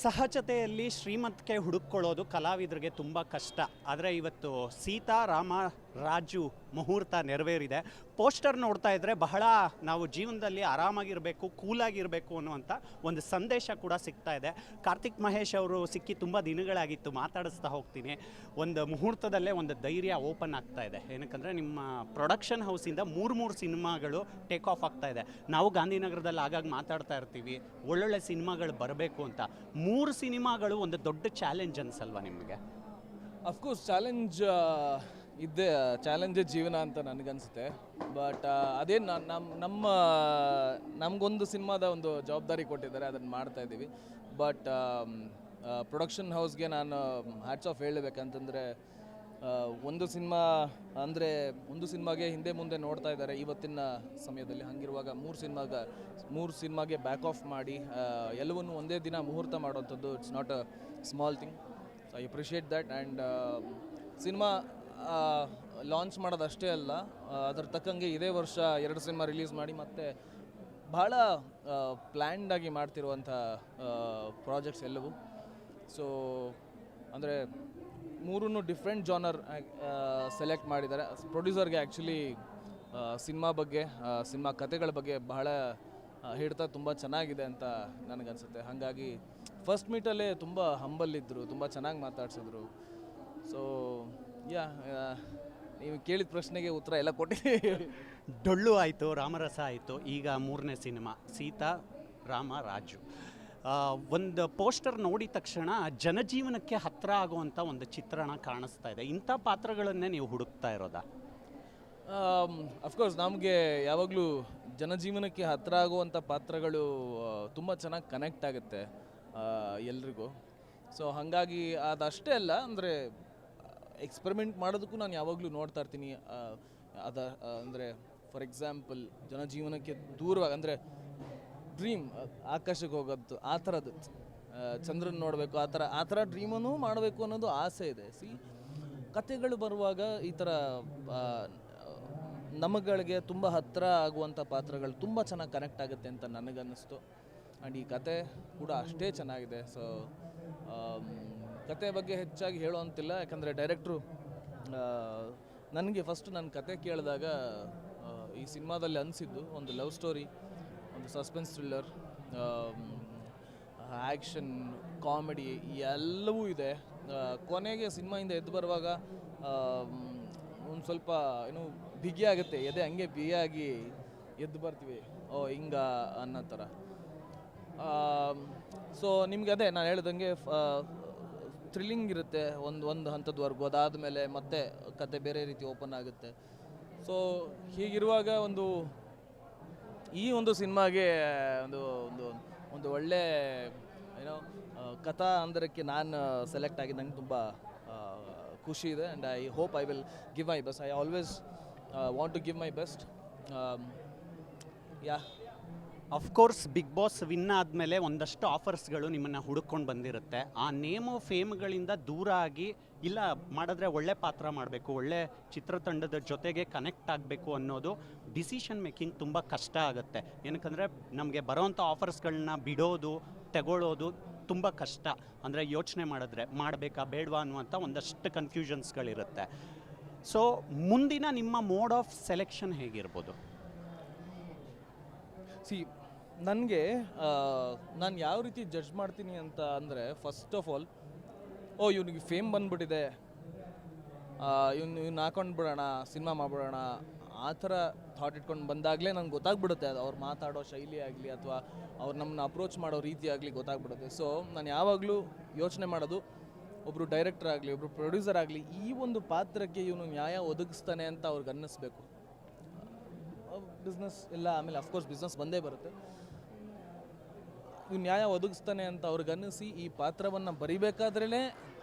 ಸಹಜತೆಯಲ್ಲಿ ಶ್ರೀಮಂತಿಕೆ ಹುಡುಕೊಳ್ಳೋದು ಕಲಾವಿದರಿಗೆ ತುಂಬ ಕಷ್ಟ. ಆದರೆ ಇವತ್ತು ಸೀತಾ ರಾಮ ರಾಜು ಮುಹೂರ್ತ ನೆರವೇರಿದೆ. ಪೋಸ್ಟರ್ ನೋಡ್ತಾ ಇದ್ದರೆ ಬಹಳ ನಾವು ಜೀವನದಲ್ಲಿ ಆರಾಮಾಗಿರಬೇಕು, ಕೂಲಾಗಿರಬೇಕು ಅನ್ನುವಂಥ ಒಂದು ಸಂದೇಶ ಕೂಡ ಸಿಗ್ತಾ ಇದೆ. ಕಾರ್ತಿಕ್ ಮಹೇಶ್ ಅವರು ಸಿಕ್ಕಿ ತುಂಬ ದಿನಗಳಾಗಿತ್ತು, ಮಾತಾಡಿಸ್ತಾ ಹೋಗ್ತೀನಿ. ಒಂದು ಮುಹೂರ್ತದಲ್ಲೇ ಒಂದು ಧೈರ್ಯ ಓಪನ್ ಆಗ್ತಾ ಇದೆ. ಏನಕ್ಕಂದರೆ ನಿಮ್ಮ ಪ್ರೊಡಕ್ಷನ್ ಹೌಸಿಂದ ಮೂರು ಸಿನಿಮಾಗಳು ಟೇಕ್ ಆಫ್ ಆಗ್ತಾ ಇದೆ. ನಾವು ಗಾಂಧಿನಗರದಲ್ಲಿ ಆಗಾಗ ಮಾತಾಡ್ತಾ ಇರ್ತೀವಿ, ಒಳ್ಳೊಳ್ಳೆ ಸಿನಿಮಾಗಳು ಬರಬೇಕು ಅಂತ. 3 ಸಿನಿಮಾಗಳು ಒಂದು ದೊಡ್ಡ ಚಾಲೆಂಜ್ ಅನ್ಸಲ್ವಾ ನಿಮಗೆ? ಅಫ್ಕೋರ್ಸ್ ಚಾಲೆಂಜ್ ಇದ್ದೇ, ಚಾಲೆಂಜೇ ಜೀವನ ಅಂತ ನನಗನ್ಸುತ್ತೆ. ಬಟ್ ಅದೇ ನಮಗೊಂದು ಸಿನಿಮಾದ ಒಂದು ಜವಾಬ್ದಾರಿ ಕೊಟ್ಟಿದ್ದಾರೆ, ಅದನ್ನು ಮಾಡ್ತಾ ಇದ್ದೀವಿ. ಬಟ್ ಪ್ರೊಡಕ್ಷನ್ ಹೌಸ್ಗೆ ನಾನು ಹ್ಯಾಟ್ಸ್ ಆಫ್ ಹೇಳಬೇಕಂತಂದರೆ, ಒಂದು ಸಿನಿಮಾಗೆ ಹಿಂದೆ ಮುಂದೆ ನೋಡ್ತಾ ಇದ್ದಾರೆ ಇವತ್ತಿನ ಸಮಯದಲ್ಲಿ. ಹಾಗಿರುವಾಗ ಮೂರು ಸಿನಿಮಾಗೆ ಬ್ಯಾಕ್ ಆಫ್ ಮಾಡಿ ಎಲ್ಲವನ್ನೂ ಒಂದೇ ದಿನ ಮುಹೂರ್ತ ಮಾಡುವಂಥದ್ದು it's not a small thing. So I appreciate that. And cinema launch ಮಾಡೋದಷ್ಟೇ ಅಲ್ಲ, ಅದ್ರ ತಕ್ಕಂಗೆ ಇದೇ ವರ್ಷ 2 ಸಿನಿಮಾ ರಿಲೀಸ್ ಮಾಡಿ ಮತ್ತೆ ಭಾಳ ಪ್ಲ್ಯಾಂಡಾಗಿ ಮಾಡ್ತಿರುವಂಥ ಪ್ರಾಜೆಕ್ಟ್ಸ್ ಎಲ್ಲವೂ. ಸೊ ಅಂದರೆ 3 ಡಿಫ್ರೆಂಟ್ ಜಾನರ್ ಸೆಲೆಕ್ಟ್ ಮಾಡಿದ್ದಾರೆ. ಪ್ರೊಡ್ಯೂಸರ್ಗೆ ಆ್ಯಕ್ಚುಲಿ ಸಿನಿಮಾ ಬಗ್ಗೆ, ಸಿನಿಮಾ ಕಥೆಗಳ ಬಗ್ಗೆ ಬಹಳ ಹಿಡಿತ ತುಂಬ ಚೆನ್ನಾಗಿದೆ ಅಂತ ನನಗನ್ಸುತ್ತೆ. ಹಾಗಾಗಿ ಫಸ್ಟ್ ಮೀಟಲ್ಲೇ ತುಂಬ ಹಂಬಲ್ಲಿದ್ದರು, ತುಂಬ ಚೆನ್ನಾಗಿ ಮಾತಾಡ್ಸಿದ್ರು. ಸೊ ನೀವು ಕೇಳಿದ ಪ್ರಶ್ನೆಗೆ ಉತ್ತರ ಎಲ್ಲ ಕೊಟ್ಟಿದ್ದೀವಿ. ಡೊಳ್ಳು ಆಯಿತು, ರಾಮರಸ ಆಯಿತು, ಈಗ 3ನೇ ಸಿನಿಮಾ ಸೀತಾ ರಾಮ ರಾಜು. ಒಂದು ಪೋಸ್ಟರ್ ನೋಡಿದ ತಕ್ಷಣ ಜನಜೀವನಕ್ಕೆ ಹತ್ತಿರ ಆಗುವಂಥ ಒಂದು ಚಿತ್ರಣ ಕಾಣಿಸ್ತಾ ಇದೆ. ಇಂಥ ಪಾತ್ರಗಳನ್ನೇ ನೀವು ಹುಡುಕ್ತಾ ಇರೋದಾ? ಅಫ್ಕೋರ್ಸ್ ನಮಗೆ ಯಾವಾಗಲೂ ಜನಜೀವನಕ್ಕೆ ಹತ್ತಿರ ಆಗುವಂಥ ಪಾತ್ರಗಳು ತುಂಬ ಚೆನ್ನಾಗಿ ಕನೆಕ್ಟ್ ಆಗುತ್ತೆ ಎಲ್ರಿಗೂ. ಸೊ ಹಾಗಾಗಿ ಅದಷ್ಟೇ ಅಲ್ಲ, ಅಂದರೆ ಎಕ್ಸ್ಪೆರಿಮೆಂಟ್ ಮಾಡೋದಕ್ಕೂ ನಾನು ಯಾವಾಗಲೂ ನೋಡ್ತಾ ಇರ್ತೀನಿ. ಅಂದರೆ ಫಾರ್ ಎಕ್ಸಾಂಪಲ್ ಜನಜೀವನಕ್ಕೆ ದೂರವಾಗಿ, ಅಂದರೆ ಡ್ರೀಮ್ ಆಕಾಶಕ್ಕೆ ಹೋಗೋದು, ಆ ಥರದ್ದು ಚಂದ್ರನ ನೋಡಬೇಕು, ಆ ಥರ ಡ್ರೀಮನ್ನು ಮಾಡಬೇಕು ಅನ್ನೋದು ಆಸೆ ಇದೆ. ಕತೆಗಳು ಬರುವಾಗ ಈ ಥರ ನಮಗಳಿಗೆ ತುಂಬ ಹತ್ತಿರ ಆಗುವಂಥ ಪಾತ್ರಗಳು ತುಂಬ ಚೆನ್ನಾಗಿ ಕನೆಕ್ಟ್ ಆಗುತ್ತೆ ಅಂತ ನನಗನ್ನಿಸ್ತು. ಆ್ಯಂಡ್ ಈ ಕತೆ ಕೂಡ ಅಷ್ಟೇ ಚೆನ್ನಾಗಿದೆ. ಸೊ ಕತೆ ಬಗ್ಗೆ ಹೆಚ್ಚಾಗಿ ಹೇಳೋವಂತಿಲ್ಲ, ಯಾಕಂದರೆ ಡೈರೆಕ್ಟ್ರು ನನಗೆ ಫಸ್ಟ್ ನನ್ನ ಕತೆ ಕೇಳಿದಾಗ ಈ ಸಿನಿಮಾದಲ್ಲಿ ಅನಿಸಿದ್ದು ಒಂದು ಲವ್ ಸ್ಟೋರಿ, ಒಂದು ಸಸ್ಪೆನ್ಸ್ ಥ್ರಿಲ್ಲರ್, ಆ್ಯಕ್ಷನ್, ಕಾಮಿಡಿ ಎಲ್ಲವೂ ಇದೆ. ಕೊನೆಗೆ ಸಿನಿಮಾಯಿಂದ ಎದ್ದು ಬರುವಾಗ ಒಂದು ಸ್ವಲ್ಪ ಬಿಗಿಯಾಗುತ್ತೆ ಎದೆ, ಹಂಗೆ ಬಿಗಿಯಾಗಿ ಎದ್ದು ಬರ್ತೀವಿ, ಹಿಂಗ ಅನ್ನೋ ಥರ. ಸೊ ನಿಮ್ಗೆ ಅದೇ ನಾನು ಹೇಳ್ದಂಗೆ ಥ್ರಿಲ್ಲಿಂಗ್ ಇರುತ್ತೆ ಒಂದು ಹಂತದವರೆಗೂ. ಅದಾದಮೇಲೆ ಮತ್ತೆ ಕತೆ ಬೇರೆ ರೀತಿ ಓಪನ್ ಆಗುತ್ತೆ. ಸೊ ಹೀಗಿರುವಾಗ ಈ ಒಂದು ಸಿನಿಮಾಗೆ ಒಂದು ಒಳ್ಳೆ ಕಥಾ ಅಂದರಕ್ಕೆ ನಾನು ಸೆಲೆಕ್ಟ್ ಆಗಿ ನಂಗೆ ತುಂಬ ಖುಷಿ ಇದೆ. And I hope I will give my best. I always want to give my best. Of course big boss win ಆದಮೇಲೆ ಒಂದಷ್ಟು ಆಫರ್ಸ್ಗಳು ನಿಮ್ಮನ್ನು ಹುಡುಕೊಂಡು ಬಂದಿರುತ್ತೆ. ಆ ನೇಮು ಫೇಮ್ಗಳಿಂದ ದೂರ ಆಗಿ, ಇಲ್ಲ ಮಾಡಿದ್ರೆ ಒಳ್ಳೆ ಪಾತ್ರ ಮಾಡಬೇಕು, ಒಳ್ಳೆ ಚಿತ್ರತಂಡದ ಜೊತೆಗೆ ಕನೆಕ್ಟ್ ಆಗಬೇಕು ಅನ್ನೋದು ಡಿಸಿಷನ್ ಮೇಕಿಂಗ್ ತುಂಬ ಕಷ್ಟ ಆಗುತ್ತೆ. ಏನಕ್ಕಂದರೆ ನಮಗೆ ಬರೋವಂಥ ಆಫರ್ಸ್ಗಳನ್ನ ಬಿಡೋದು, ತಗೊಳ್ಳೋದು ತುಂಬ ಕಷ್ಟ. ಅಂದರೆ ಯೋಚನೆ ಮಾಡಿದ್ರೆ ಮಾಡಬೇಕಾ ಬೇಡವಾ ಅನ್ನುವಂಥ ಒಂದಷ್ಟು ಕನ್ಫ್ಯೂಷನ್ಸ್ಗಳಿರುತ್ತೆ. ಸೊ ಮುಂದಿನ ನಿಮ್ಮ ಮೋಡ್ ಆಫ್ ಸೆಲೆಕ್ಷನ್ ಹೇಗಿರ್ಬೋದು? ನನಗೆ ನಾನು ಯಾವ ರೀತಿ ಜಡ್ಜ್ ಮಾಡ್ತೀನಿ ಅಂತ ಅಂದರೆ, ಫಸ್ಟ್ ಆಫ್ ಆಲ್ ಇವನಿಗೆ ಫೇಮ್ ಬಂದ್ಬಿಟ್ಟಿದೆ, ಇವ್ನು ಹಾಕೊಂಡು ಬಿಡೋಣ, ಸಿನಿಮಾ ಮಾಡಿಬಿಡೋಣ, ಆ ಥರ ಥಾಟ್ ಇಟ್ಕೊಂಡು ಬಂದಾಗಲೇ ನಂಗೆ ಗೊತ್ತಾಗ್ಬಿಡುತ್ತೆ. ಅದು ಅವ್ರು ಮಾತಾಡೋ ಶೈಲಿ ಆಗಲಿ ಅಥವಾ ಅವ್ರು ನಮ್ಮನ್ನ ಅಪ್ರೋಚ್ ಮಾಡೋ ರೀತಿ ಆಗಲಿ ಗೊತ್ತಾಗ್ಬಿಡುತ್ತೆ. ಸೊ ನಾನು ಯಾವಾಗಲೂ ಯೋಚನೆ ಮಾಡೋದು, ಒಬ್ಬರು ಡೈರೆಕ್ಟರ್ ಆಗಲಿ, ಒಬ್ಬರು ಪ್ರೊಡ್ಯೂಸರ್ ಆಗಲಿ, ಈ ಒಂದು ಪಾತ್ರಕ್ಕೆ ಇವನು ನ್ಯಾಯ ಒದಗಿಸ್ತಾನೆ ಅಂತ ಅವ್ರಿಗೆ ಅನ್ನಿಸ್ಬೇಕು. ಬಿಸ್ನೆಸ್ ಇಲ್ಲ, ಆಮೇಲೆ ಅಫ್ಕೋರ್ಸ್ ಬಿಸ್ನೆಸ್ ಬಂದೇ ಬರುತ್ತೆ. ಇವು ನ್ಯಾಯ ಒದಗಿಸ್ತಾನೆ ಅಂತ ಅವ್ರಿಗೆ ಅನ್ನಿಸಿ ಈ ಪಾತ್ರವನ್ನು ಬರಿಬೇಕಾದ್ರೇ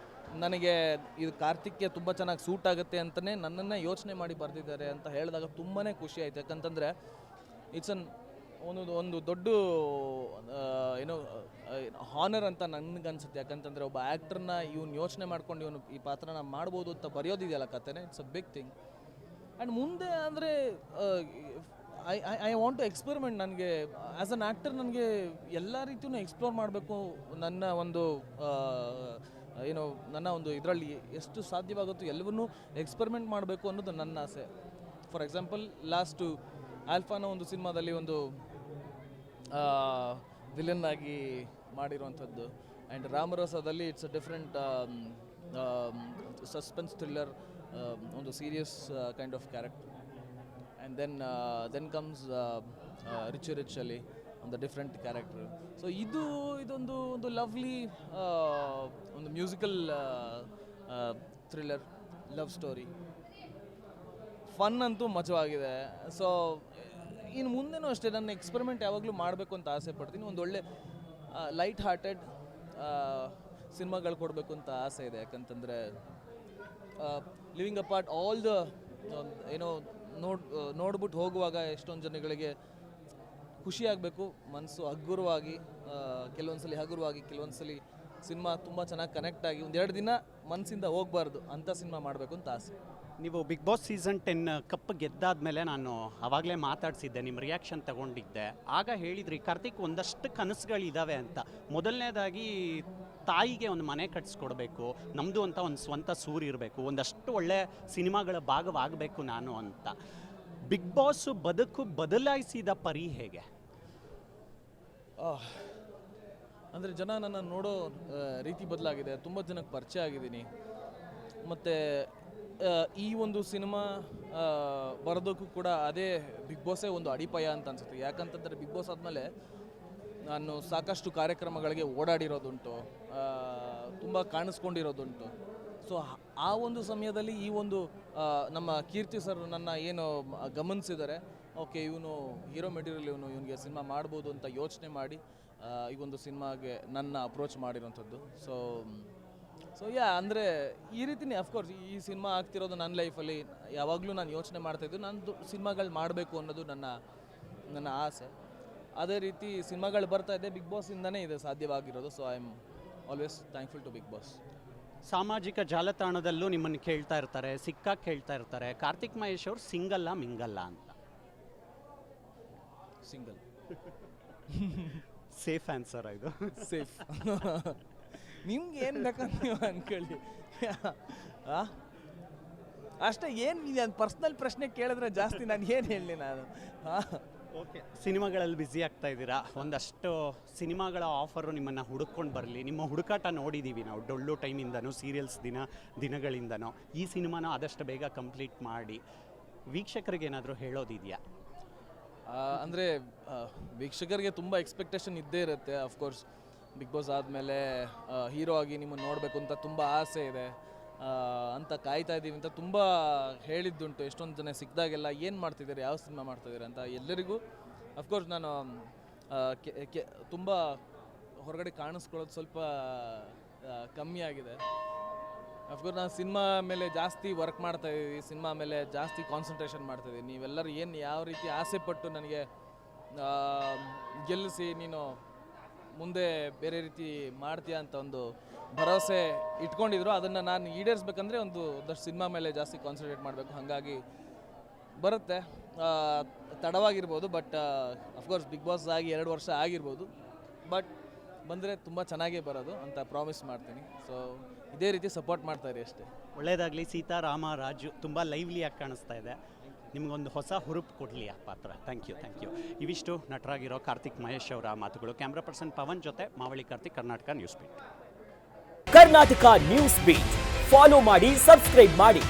ನನಗೆ ಇದು ಕಾರ್ತಿಕ್ಗೆ ತುಂಬ ಚೆನ್ನಾಗಿ ಸೂಟ್ ಆಗುತ್ತೆ ಅಂತಲೇ ನನ್ನನ್ನು ಯೋಚನೆ ಮಾಡಿ ಬರೆದಿದ್ದಾರೆ ಅಂತ ಹೇಳಿದಾಗ ತುಂಬಾ ಖುಷಿ ಆಯಿತು. ಯಾಕಂತಂದರೆ ಇಟ್ಸ್ ಒಂದು ದೊಡ್ಡ ಹಾನರ್ ಅಂತ ನನಗನ್ಸುತ್ತೆ. ಯಾಕಂತಂದರೆ ಒಬ್ಬ ಆ್ಯಕ್ಟ್ರನ್ನ ಇವನು ಯೋಚನೆ ಮಾಡ್ಕೊಂಡು ಇವನು ಈ ಪಾತ್ರನ ಮಾಡ್ಬೋದು ಅಂತ ಬರೆಯೋದಿದೆಯಲ್ಲ ಕಥೆನೇ, it's a big thing. And ಮುಂದೆ ಅಂದರೆ ಐ ವಾಂಟ್ ಟು ಎಕ್ಸ್ಪೆರಿಮೆಂಟ್. ನನಗೆ ಆ್ಯಸ್ ಅನ್ ಆ್ಯಕ್ಟರ್ ನನಗೆ ಎಲ್ಲ ರೀತಿಯೂ ಎಕ್ಸ್ಪ್ಲೋರ್ ಮಾಡಬೇಕು. ನನ್ನ ಒಂದು ಏನು ನನ್ನ ಒಂದು ಇದರಲ್ಲಿ ಎಷ್ಟು ಸಾಧ್ಯವಾಗುತ್ತೋ ಎಲ್ಲವನ್ನೂ ಎಕ್ಸ್ಪೆರಿಮೆಂಟ್ ಮಾಡಬೇಕು ಅನ್ನೋದು ನನ್ನ ಆಸೆ. ಫಾರ್ ಎಕ್ಸಾಂಪಲ್ ಲಾಸ್ಟು ಆಲ್ಫಾನ ಒಂದು ಸಿನಿಮಾದಲ್ಲಿ ಒಂದು ವಿಲನ್ ಆಗಿ ಮಾಡಿರುವಂಥದ್ದು. ಆ್ಯಂಡ್ ರಾಮರಸದಲ್ಲಿ it's a different suspense thriller, ಒಂದು serious kind of character. And then comes ರಿಚಲ್ಲಿ ಒಂದು ಡಿಫ್ರೆಂಟ್ ಕ್ಯಾರೆಕ್ಟರ್. ಸೊ ಇದೊಂದು ಲವ್ಲಿ ಒಂದು musical thriller love story. Fun ಅಂತೂ ಮಜವಾಗಿದೆ. ಸೊ ಇನ್ನು ಮುಂದೆನೂ ಅಷ್ಟೇ ನನ್ನ ಎಕ್ಸ್ಪೆರಿಮೆಂಟ್ ಯಾವಾಗಲೂ ಮಾಡಬೇಕು ಅಂತ ಆಸೆ ಪಡ್ತೀನಿ. ಒಂದು ಒಳ್ಳೆ ಲೈಟ್ ಹಾರ್ಟೆಡ್ ಸಿನಿಮಾಗಳು ಕೊಡಬೇಕು ಅಂತ ಆಸೆ ಇದೆ. ಯಾಕಂತಂದರೆ ಲಿವಿಂಗ್ ಅಪಾರ್ಟ್ ಆಲ್ ದ ಏನೋ ನೋಡ್ಬಿಟ್ಟು ಹೋಗುವಾಗ ಎಷ್ಟೊಂದು ಜನಗಳಿಗೆ ಖುಷಿ ಆಗಬೇಕು, ಮನಸ್ಸು ಹಗುರವಾಗಿ, ಕೆಲವೊಂದ್ಸಲಿ ಹಗುರವಾಗಿ, ಕೆಲವೊಂದ್ಸಲಿ ಸಿನಿಮಾ ತುಂಬ ಚೆನ್ನಾಗಿ ಕನೆಕ್ಟ್ ಆಗಿ ಒಂದೆರಡು ದಿನ ಮನಸ್ಸಿಂದ ಹೋಗಬಾರ್ದು ಅಂಥ ಸಿನಿಮಾ ಮಾಡಬೇಕು ಅಂತ ಆಸೆ. ನೀವು ಬಿಗ್ ಬಾಸ್ ಸೀಸನ್ 10 ಕಪ್ ಗೆದ್ದಾದ್ಮೇಲೆ ನಾನು ಆವಾಗಲೇ ಮಾತಾಡಿಸಿದ್ದೆ, ನಿಮ್ಮ ರಿಯಾಕ್ಷನ್ ತಗೊಂಡಿದ್ದೆ. ಆಗ ಹೇಳಿದ್ರಿ ಕಾರ್ತಿಕ್ ಒಂದಷ್ಟು ಕನಸುಗಳಿದ್ದಾವೆ ಅಂತ. ಮೊದಲನೇದಾಗಿ ತಾಯಿಗೆ ಒಂದು ಮನೆ ಕಟ್ಸ್ಕೊಡ್ಬೇಕು, ನಮ್ಮದು ಅಂತ ಒಂದು ಸ್ವಂತ ಸೂರು ಇರಬೇಕು, ಒಂದಷ್ಟು ಒಳ್ಳೆ ಸಿನಿಮಾಗಳ ಭಾಗವಾಗಬೇಕು ನಾನು ಅಂತ. ಬಿಗ್ ಬಾಸ್ ಬದುಕು ಬದಲಾಯಿಸಿದ ಪರಿ ಹೇಗೆ? ಅಂದರೆ ಜನ ನನ್ನ ನೋಡೋ ರೀತಿ ಬದಲಾಗಿದೆ. ತುಂಬ ಜನಕ್ಕೆ ಪರಿಚಯ ಆಗಿದ್ದೀನಿ. ಮತ್ತು ಈ ಒಂದು ಸಿನಿಮಾ ಬರೋದಕ್ಕೂ ಕೂಡ ಅದೇ ಬಿಗ್ ಬಾಸೇ ಒಂದು ಅಡಿಪಾಯ ಅಂತ ಅನಿಸುತ್ತೆ. ಯಾಕಂತಂದರೆ ಬಿಗ್ ಬಾಸ್ ಆದಮೇಲೆ ನಾನು ಸಾಕಷ್ಟು ಕಾರ್ಯಕ್ರಮಗಳಿಗೆ ಓಡಾಡಿರೋದುಂಟು, ತುಂಬ ಕಾಣಿಸ್ಕೊಂಡಿರೋದುಂಟು. ಸೊ ಆ ಒಂದು ಸಮಯದಲ್ಲಿ ಈ ಒಂದು ನಮ್ಮ ಕೀರ್ತಿ ಸರ್ ನನ್ನ ಏನು ಗಮನಿಸಿದ್ದಾರೆ, ಓಕೆ ಇವನು ಹೀರೋ ಮೆಟೀರಿಯಲ್, ಇವನಿಗೆ ಸಿನಿಮಾ ಮಾಡ್ಬೋದು ಅಂತ ಯೋಚನೆ ಮಾಡಿ ಈ ಒಂದು ಸಿನಿಮಾಗೆ ನನ್ನ ಅಪ್ರೋಚ್ ಮಾಡಿರೋಂಥದ್ದು. ಸೊ ಅಂದರೆ ಈ ರೀತಿನೇ ಅಫ್ಕೋರ್ಸ್ ಈ ಸಿನಿಮಾ ಆಗ್ತಿರೋದು ನನ್ನ ಲೈಫಲ್ಲಿ ಯಾವಾಗಲೂ ನಾನು ಯೋಚನೆ ಮಾಡ್ತಾಯಿದ್ದು, ನಂದು ಸಿನಿಮಾಗಳು ಮಾಡಬೇಕು ಅನ್ನೋದು ನನ್ನ ಆಸೆ. ಅದೇ ರೀತಿ ಸಿನಿಮಾಗಳು ಬರ್ತಾ ಇದೆ, ಬಿಗ್ ಬಾಸಿಂದನೇ ಇದು ಸಾಧ್ಯವಾಗಿರೋದು. So I am always thankful to Bigg Boss. ಸಾಮಾಜಿಕ ಜಾಲತಾಣದಲ್ಲೂ ನಿಮ್ಮನ್ನು ಕೇಳ್ತಾ ಇರ್ತಾರೆ, ಸಿಕ್ಕಾಗಿ ಕೇಳ್ತಾ ಇರ್ತಾರೆ, ಕಾರ್ತಿಕ್ ಮಹೇಶ್ ಅವರು ಸಿಂಗಲ್ಲ ಮಿಂಗಲ್ಲ ಅಂತ. ಸಿಂಗಲ್. ಸೇಫ್ ಆನ್ಸರ್ ಇದು. ಸೇಫ್. ನಿಮ್ಗೆ ಏನು ಬೇಕಂತ ನೀವು ಅಂದ್ಕೊಳ್ಳಿ ಅಷ್ಟೇ. ಏನು ಪರ್ಸ್ನಲ್ ಪ್ರಶ್ನೆ ಕೇಳಿದ್ರೆ ಜಾಸ್ತಿ ನಾನು ಏನು ಹೇಳಲಿ ನಾನು. ಓಕೆ, ಸಿನಿಮಾಗಳಲ್ಲಿ ಬ್ಯುಸಿ ಆಗ್ತಾ ಇದ್ದೀರಾ, ಒಂದಷ್ಟು ಸಿನಿಮಾಗಳ ಆಫರು ನಿಮ್ಮನ್ನು ಹುಡುಕೊಂಡು ಬರಲಿ. ನಿಮ್ಮ ಹುಡುಕಾಟ ನೋಡಿದ್ದೀವಿ ನಾವು ಡೊಳ್ಳು ಟೈಮಿಂದನೂ, ಸೀರಿಯಲ್ಸ್ ದಿನಗಳಿಂದನೂ. ಈ ಸಿನಿಮಾನ ಆದಷ್ಟು ಬೇಗ ಕಂಪ್ಲೀಟ್ ಮಾಡಿ ವೀಕ್ಷಕರಿಗೆ ಏನಾದರೂ ಹೇಳೋದಿದೆಯಾ? ಅಂದರೆ ವೀಕ್ಷಕರಿಗೆ ತುಂಬ ಎಕ್ಸ್ಪೆಕ್ಟೇಷನ್ ಇದ್ದೇ ಇರುತ್ತೆ. ಅಫ್ಕೋರ್ಸ್ ಬಿಗ್ ಬಾಸ್ ಆದಮೇಲೆ ಹೀರೋ ಆಗಿ ನಿಮ್ಮನ್ನು ನೋಡಬೇಕು ಅಂತ ತುಂಬ ಆಸೆ ಇದೆ ಅಂತ ಕಾಯ್ತಾ ಇದ್ದೀವಿ ಅಂತ ತುಂಬ ಹೇಳಿದ್ದುಂಟು. ಎಷ್ಟೊಂದು ಜನ ಸಿಕ್ಕಿದಾಗೆಲ್ಲ ಏನು ಮಾಡ್ತಿದ್ದಾರೆ, ಯಾವ ಸಿನಿಮಾ ಮಾಡ್ತಿದ್ದಾರೆ ಅಂತ ಎಲ್ಲರಿಗೂ. ಅಫ್ಕೋರ್ಸ್ ನಾನು ತುಂಬ ಹೊರಗಡೆ ಕಾಣಿಸ್ಕೊಳ್ಳೋದು ಸ್ವಲ್ಪ ಕಮ್ಮಿ ಆಗಿದೆ. ಅಫ್ಕೋರ್ಸ್ ನಾನು ಸಿನಿಮಾ ಮೇಲೆ ಜಾಸ್ತಿ ವರ್ಕ್ ಮಾಡ್ತಾಯಿದ್ದೀವಿ, ಸಿನಿಮಾ ಮೇಲೆ ಜಾಸ್ತಿ ಕಾನ್ಸಂಟ್ರೇಷನ್ ಮಾಡ್ತಾಯಿದ್ದೀನಿ. ನೀವೆಲ್ಲರೂ ಏನು ಯಾವ ರೀತಿ ಆಸೆ ಪಟ್ಟು ನನಗೆ ಗೆಲ್ಲಿಸಿ ನೀನು ಮುಂದೆ ಬೇರೆ ರೀತಿ ಮಾಡ್ತೀಯ ಅಂತ ಒಂದು ಭರವಸೆ ಇಟ್ಕೊಂಡಿದ್ರು, ಅದನ್ನು ನಾನು ಈಡೇರಿಸ್ಬೇಕಂದ್ರೆ ಒಂದಷ್ಟು ಸಿನಿಮಾ ಮೇಲೆ ಜಾಸ್ತಿ ಕಾನ್ಸಂಟ್ರೇಟ್ ಮಾಡಬೇಕು. ಹಾಗಾಗಿ ಬರುತ್ತೆ, ತಡವಾಗಿರ್ಬೋದು, ಬಟ್ ಅಫ್ಕೋರ್ಸ್ ಬಿಗ್ ಬಾಸ್ ಆಗಿ 2 ವರ್ಷ ಆಗಿರ್ಬೋದು, ಬಟ್ ಬಂದರೆ ತುಂಬ ಚೆನ್ನಾಗೇ ಬರೋದು ಅಂತ ಪ್ರಾಮಿಸ್ ಮಾಡ್ತೀನಿ. ಸೊ ಇದೇ ರೀತಿ ಸಪೋರ್ಟ್ ಮಾಡ್ತಾಯಿರಿ ಅಷ್ಟೇ. ಒಳ್ಳೆಯದಾಗಲಿ. ಸೀತಾ ರಾಮ ರಾಜು ತುಂಬ ಲೈವ್ಲಿಯಾಗಿ ಕಾಣಿಸ್ತಾ ಇದೆ. ನಿಮಗೊಂದು ಹೊಸ ಹುರುಪು ಕೊಡಲಿ ಆ ಪಾತ್ರ. Thank you. ಇವಿಷ್ಟು ನಟರಾಗಿರೋ ಕಾರ್ತಿಕ್ ಮಹೇಶ್ ಅವರ ಮಾತುಗಳು. ಕ್ಯಾಮ್ರಾ ಪರ್ಸನ್ ಪವನ್ ಜೊತೆ Mavali Karthik, Karnataka news beat. Karnataka news beat follow ಮಾಡಿ, ಸಬ್ಸ್ಕ್ರೈಬ್ ಮಾಡಿ.